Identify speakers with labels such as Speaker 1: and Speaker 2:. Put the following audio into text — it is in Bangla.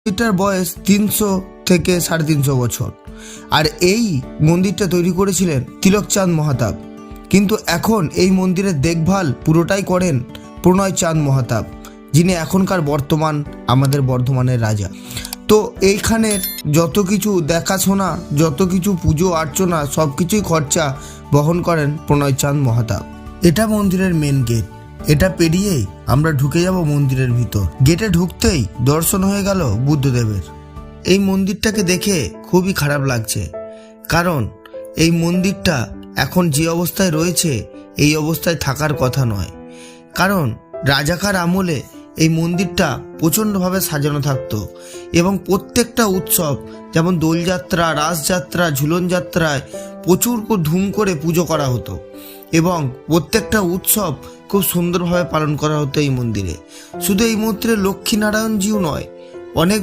Speaker 1: এটার বয়স 300 থেকে 350 বছর। আর এই মন্দিরটা তৈরি করেছিলেন তিলকচাঁদ মহাতাব। কিন্তু এখন এই মন্দিরের দেখভাল পুরোটাই করেন প্রণয় চাঁদ মহাতাব, যিনি এখনকার বর্তমান আমাদের বর্ধমানের রাজা। তো এইখানের যত কিছু দেখাশোনা, যত কিছু পুজো অর্চনা, সব কিছুই খরচা বহন করেন প্রণয় চাঁদ মহাতাব। এটা মন্দিরের মেন গেট। এটা পেরিয়েই আমরা ঢুকে যাব মন্দিরের ভিতর। গেটে ঢুকতেই দর্শন হয়ে গেল বুদ্ধদেবের। এই মন্দিরটাকে দেখে খুবই খারাপ লাগছে, কারণ এই মন্দিরটা এখন যে অবস্থায় রয়েছে এই অবস্থায় থাকার কথা নয়। কারণ রাজাকার আমলে এই মন্দিরটা প্রচণ্ডভাবে সাজানো থাকতো এবং প্রত্যেকটা উৎসব যেমন দোলযাত্রা, রাসযাত্রা, ঝুলন যাত্রায় প্রচুর ধুম করে পুজো করা হতো এবং প্রত্যেকটা উৎসব খুব সুন্দরভাবে পালন করা হতো এই মন্দিরে। শুধু এই মন্দিরে লক্ষ্মীনারায়ণজিও নয়, অনেক